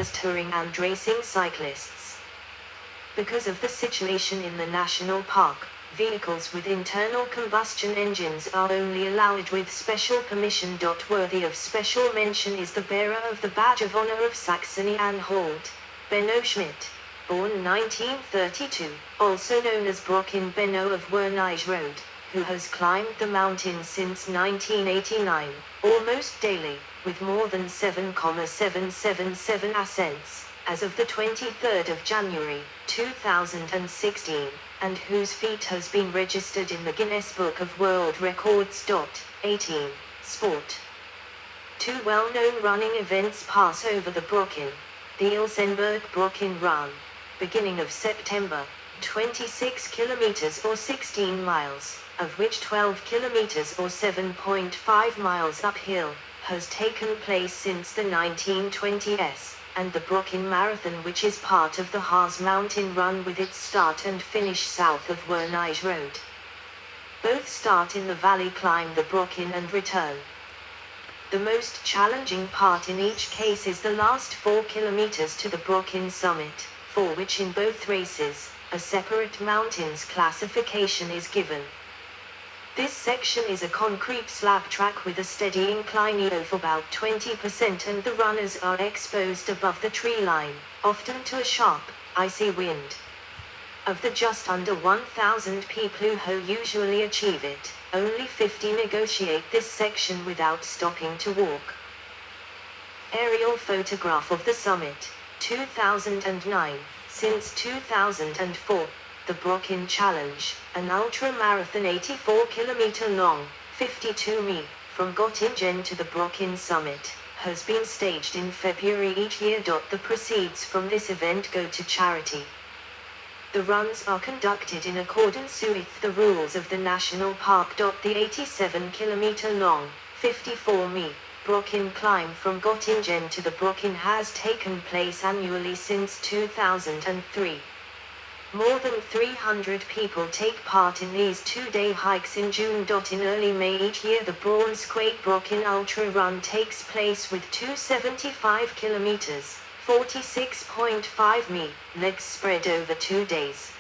as touring and racing cyclists. Because of the situation in the national park, vehicles with internal combustion engines are only allowed with special permission. Worthy of special mention is the bearer of the Badge of Honor of Saxony-Anhalt, Benno Schmidt, born 1932, also known as Brocken Benno of Wernige Road, who has climbed the mountain since 1989, almost daily, with more than 7,777 ascents, as of the 23rd of January, 2016, and whose feat has been registered in the Guinness Book of World Records. 18. Sport. Two well-known running events pass over the Brocken. The Ilsenberg-Brocken Run, beginning of September, 26 kilometers or 16 miles, of which 12 kilometers or 7.5 miles uphill, has taken place since the 1920s, and the Brocken Marathon, which is part of the Harz mountain run with its start and finish south of Wernige Road. Both start in the valley, climb the Brocken and return. The most challenging part in each case is the last 4 kilometers to the Brocken summit, for which in both races, a separate mountains classification is given. This section is a concrete slab track with a steady incline of about 20%, and the runners are exposed above the tree line, often to a sharp, icy wind. Of the just under 1,000 people who usually achieve it, only 50 negotiate this section without stopping to walk. Aerial photograph of the summit, 2009. Since 2004, the Brocken Challenge, an ultra-marathon 84-kilometer long, 52 mi, from Göttingen to the Brocken summit, has been staged in February each year. The proceeds from this event go to charity. The runs are conducted in accordance with the rules of the national park. The 87-kilometer long, 54 mi, Brocken climb from Göttingen to the Brocken has taken place annually since 2003. More than 300 people take part in these two-day hikes in June. In early May each year, the Braunschweig Brocken Ultra Run takes place with 275 kilometers, 46.5 mi, legs spread over 2 days.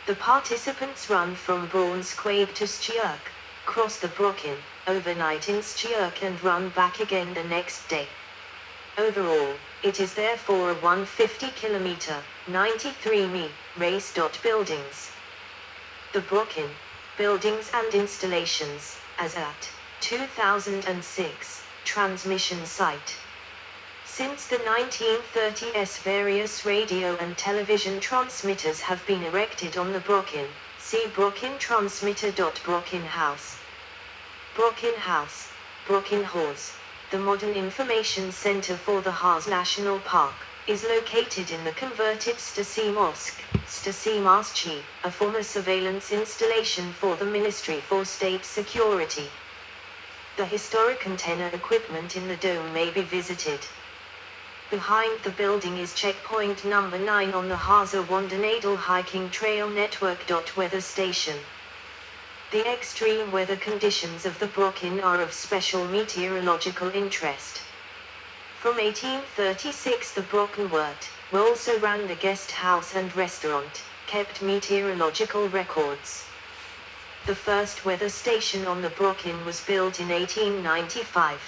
The participants run from Braunschweig to Schierk, cross the Brocken, overnight in Schierk and run back again the next day. Overall, it is therefore a 150-kilometer, 93 mi, race. Buildings. The Brocken, buildings and installations, as at 2006, transmission site. Since the 1930s, various radio and television transmitters have been erected on the Brocken. See Brocken transmitter. Brocken House. Brocken House, Brocken Harz, the modern information center for the Harz National Park, is located in the converted Stasi Mosque, Stasi Masjid, a former surveillance installation for the Ministry for State Security. The historic antenna equipment in the dome may be visited. Behind the building is checkpoint number 9 on the Harzer Wandernadel hiking trail network. Weather station. The extreme weather conditions of the Brocken are of special meteorological interest. From 1836 the Brockenwart, who also ran the guest house and restaurant, kept meteorological records. The first weather station on the Brocken was built in 1895.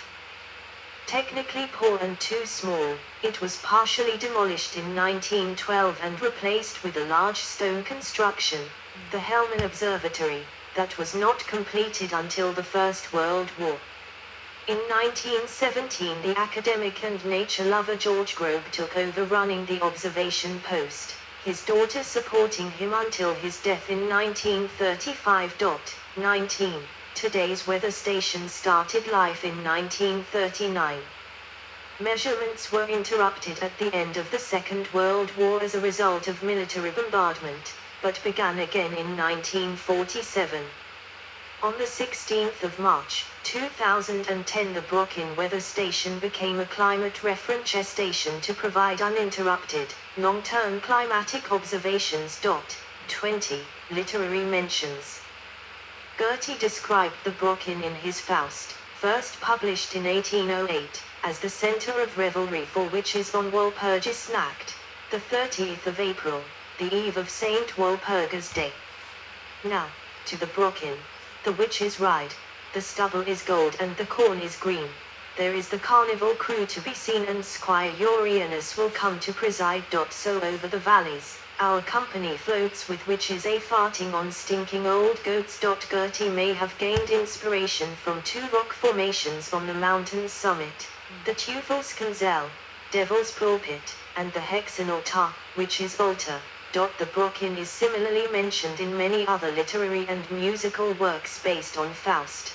Technically poor and too small, it was partially demolished in 1912 and replaced with a large stone construction, the Hellman Observatory, that was not completed until the First World War. In 1917 the academic and nature lover George Grobe took over running the observation post, his daughter supporting him until his death in 1935. 19. Today's weather station started life in 1939. Measurements were interrupted at the end of the Second World War as a result of military bombardment, but began again in 1947. On the 16th of March, 2010 the Brocken weather station became a climate reference station to provide uninterrupted, long-term climatic observations. 20. Literary mentions. Goethe described the Brocken in his Faust, first published in 1808, as the center of revelry for witches on Walpurgisnacht, the 30th of April, the eve of Saint Walpurgis Day. Now, to the Brocken, the witches ride, the stubble is gold and the corn is green. There is the carnival crew to be seen and Squire Eurianus will come to preside. So over the valleys, our company floats with witches farting on stinking old goats. Gertie may have gained inspiration from two rock formations on the mountain's summit, the Teufelskanzel, Devil's Pulpit, and the Hexenaltar, witch's altar. The Brocken is similarly mentioned in many other literary and musical works based on Faust.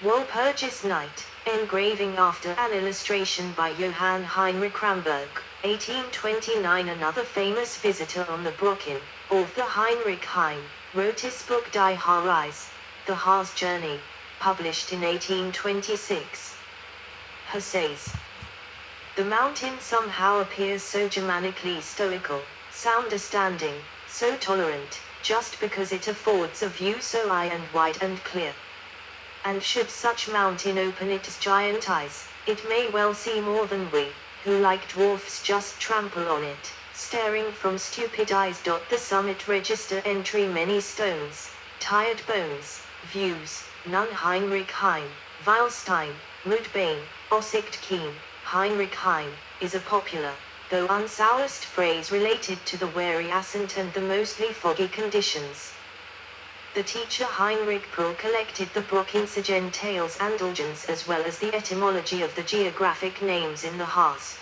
Walpurgis Night, engraving after an illustration by Johann Heinrich Ramberg, 1829. Another famous visitor on the Brocken, author Heinrich Heine, wrote his book Die Harz, The Harz Journey, published in 1826. He says, the mountain somehow appears so Germanically stoical, so understanding, so tolerant, just because it affords a view so high and wide and clear. And should such mountain open its giant eyes, it may well see more than we, who like dwarfs just trample on it, staring from stupid eyes. The summit register entry many stones, tired bones, views, none Heinrich Heine, Weilstein, Mudbane, Ossicht Keen, Heinrich Heine, is a popular, though unsourced phrase related to the weary ascent and the mostly foggy conditions. The teacher Heinrich Prühl collected the Brocken tales and legends as well as the etymology of the geographic names in the Harz.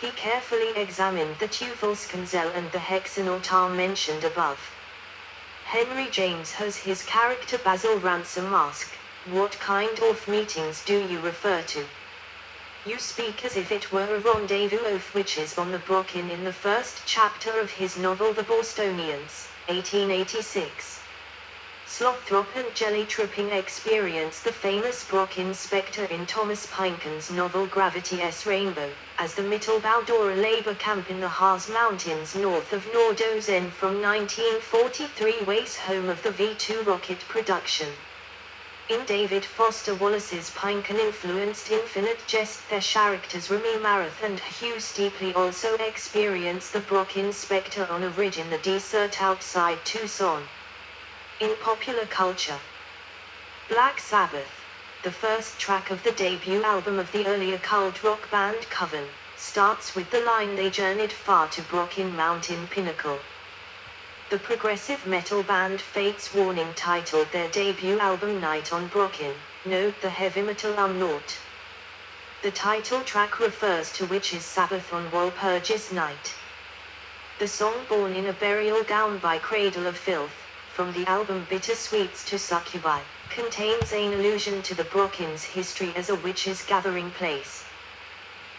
He carefully examined the Teufelskanzel and the Hexenaltar mentioned above. Henry James has his character Basil Ransom ask, what kind of meetings do you refer to? You speak as if it were a rendezvous of witches on the Brocken in the first chapter of his novel The Bostonians, 1886. Slothrop and jelly-tripping experience the famous Brocken spectre in Thomas Pynchon's novel Gravity's Rainbow, as the Mittelbaudora labor camp in the Harz Mountains north of Nordhausen from 1943 was home of the V2 rocket production. In David Foster Wallace's Pynchon-influenced Infinite Jest their characters Remy Marath and Hugh Steepley also experienced the Brocken spectre on a ridge in the desert outside Tucson. In popular culture, Black Sabbath, the first track of the debut album of the earlier cult rock band Coven, starts with the line they journeyed far to Brocken Mountain Pinnacle. The progressive metal band Fate's Warning titled their debut album Night on Brocken, note the heavy metal note. The title track refers to Witch's Sabbath on Walpurgis Night. The song Born in a Burial Gown by Cradle of Filth, from the album Bitter Sweets to Succubi, contains an allusion to the Brocken's history as a witches' gathering place.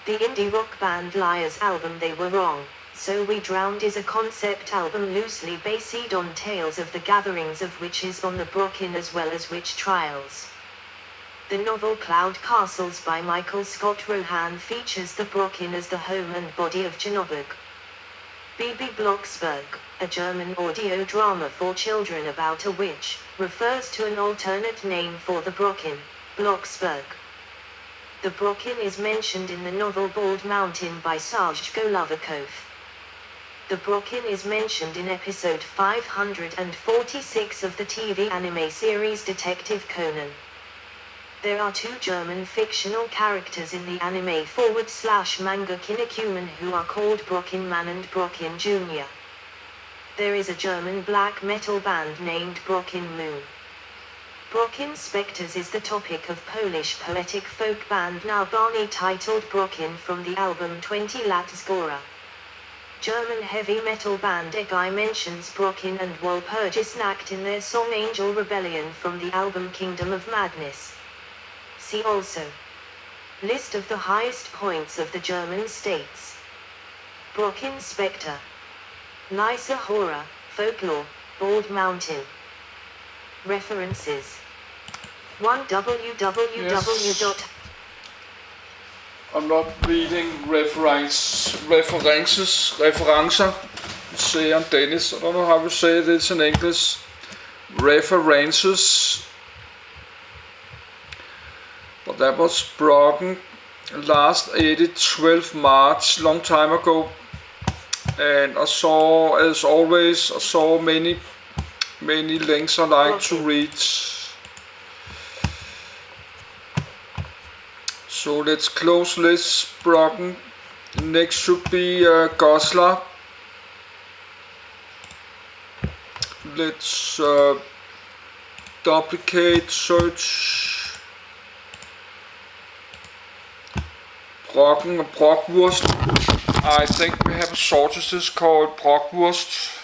The indie rock band Liar's album They Were Wrong, So We Drowned is a concept album loosely based on tales of the gatherings of witches on the Brocken as well as witch trials. The novel Cloud Castles by Michael Scott Rohan features the Brocken as the home and body of Genoberg. Bibi Blocksberg, a German audio drama for children about a witch, refers to an alternate name for the Brocken, Blocksberg. The Brocken is mentioned in the novel Bald Mountain by Serge Golovikov. The Brocken is mentioned in episode 546 of the TV anime series Detective Conan. There are two German fictional characters in the anime /manga Kinnikuman who are called Brocken Man and Brocken Jr. There is a German black metal band named Brocken Moon. Brocken Spectres is the topic of Polish poetic folk band Narbani titled Brocken from the album 20 Lat Zgora. German heavy metal band Egai mentions Brocken and Walpurgisnacht in their song Angel Rebellion from the album Kingdom of Madness. See also List of the highest points of the German states. Brocken Spectre, Lysa Horror, Folklore, Bald Mountain. References 1 www. Yes. I'm not reading referencer. Say on Danish. I don't know how to say this in English. References. But that was Brocken, last edit 12 March, long time ago. And I saw, as always, many links I like to read. So let's close this Brocken. Next should be Goslar. Let's duplicate, search Brocken and Brockwurst. I think we have a sausages called Brockwurst.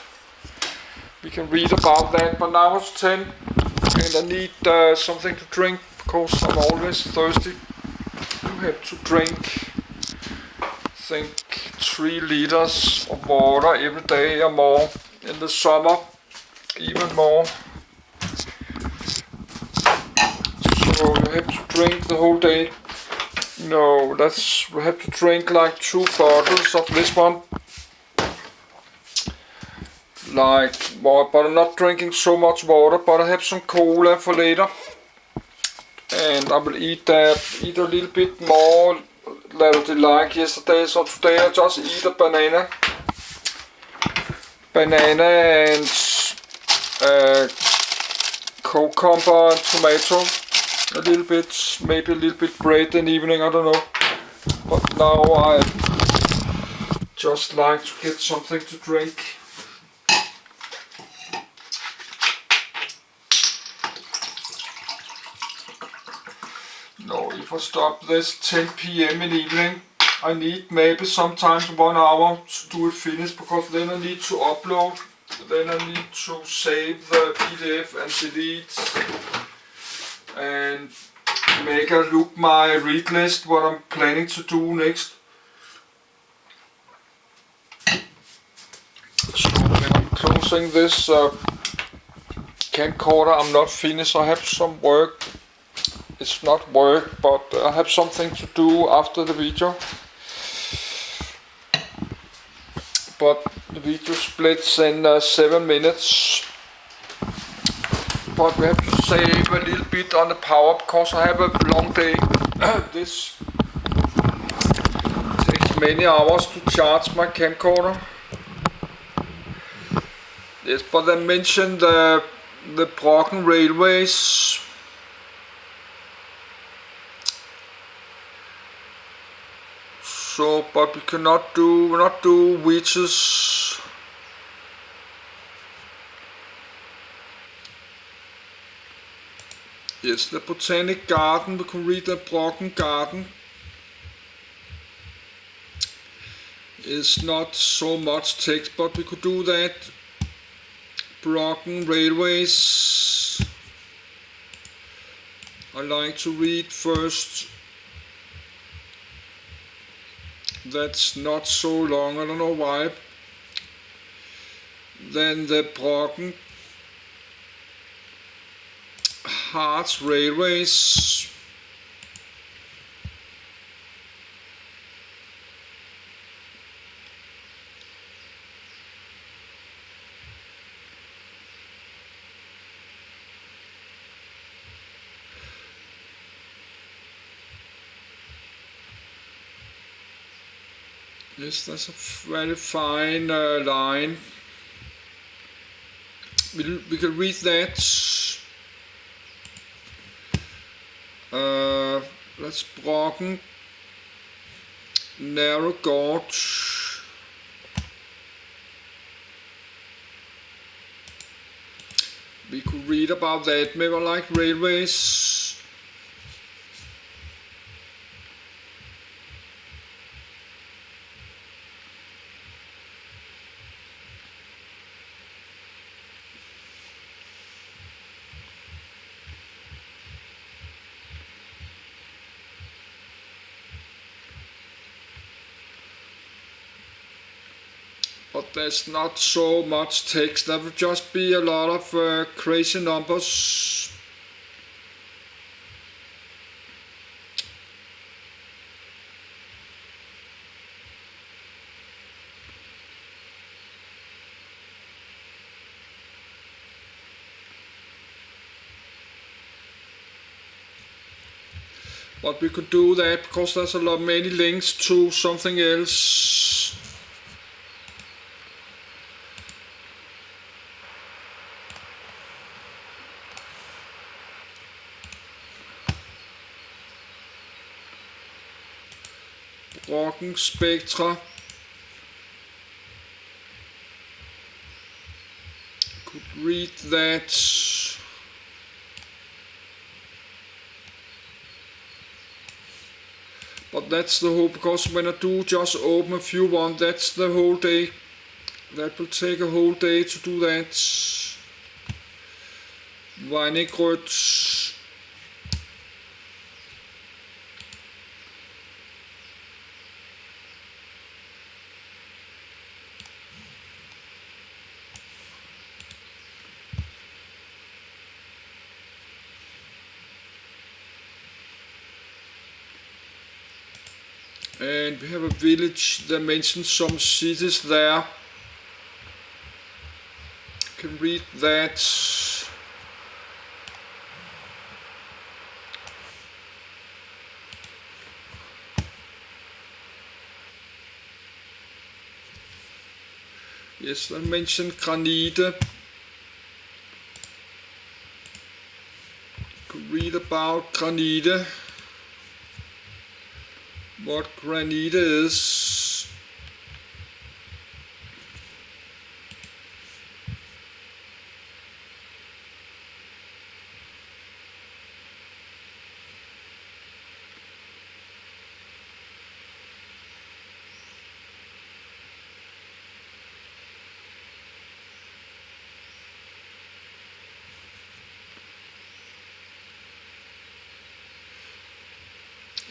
We can read about that, but now it's 10 and I need something to drink because I'm always thirsty. I have to drink, I think, 3 liters of water every day or more. In the summer, even more. So you have to drink the whole day. No, we have to drink like 2 bottles of this one. Like, but I'm not drinking so much water, but I have some cola for later. And I will eat a little bit more than like yesterday. So today I just eat a banana and cucumber and tomato. A little bit, maybe a little bit bread in the evening, I don't know. But now I just like to get something to drink. No, if I stop this 10 PM in the evening, I need maybe sometimes 1 hour to do it finished, because then I need to upload, then I need to save the PDF and delete and make a look my read list, what I'm planning to do next. So when I'm closing this camcorder, I'm not finished. I have some work. It's not work, but I have something to do after the video. But the video splits in 7 minutes. But we have to save a little bit on the power because I have a long day. This takes many hours to charge my camcorder. Yes, but I mentioned the Brocken railways. So, but we cannot do witches. Yes, the Botanic Garden, we can read the Brocken Garden. It's not so much text, but we could do that. Brocken railways. I like to read first. That's not so long, I don't know why. Then the Brocken Harz railways. Yes, that's a very fine line. We can read that. That's Brocken narrow gorge. We could read about that. Maybe I like railways. But there's not so much text. There will just be a lot of crazy numbers. But we could do that because there's a lot many links to something else. Brocken Spectra. Could read that. But that's the whole, because when I do just open a few one, that's the whole day. That will take a whole day to do that. Vinegrøt. And we have a village that mentions some cities there. Can read that. Yes, I mentioned granite. Could read about granite. What granite is.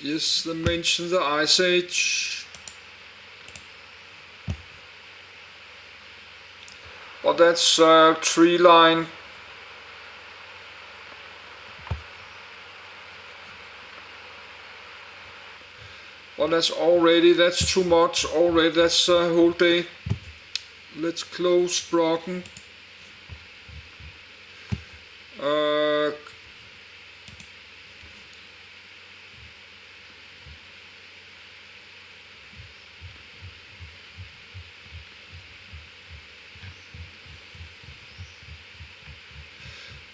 Yes, they mention the Ice Age. But that's tree line. But that's too much already, that's a whole day. Let's close Brocken.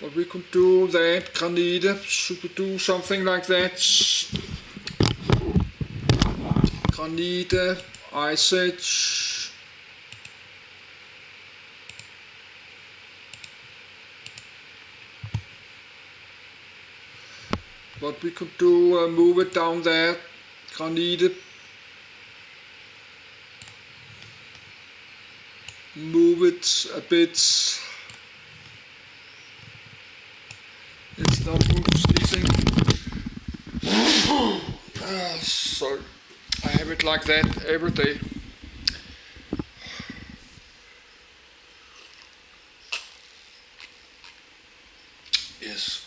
But we could do that, granite, should we do something like that? Granite, Ice Age. But we could do, move it down there, granite. Move it a bit. It's not good sneezing. So I have it like that every day. Yes.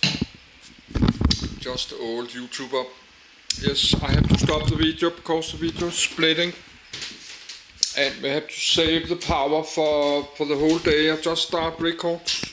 Just the old YouTuber. Yes, I have to stop the video because the video is splitting. And we have to save the power for the whole day. I just start records.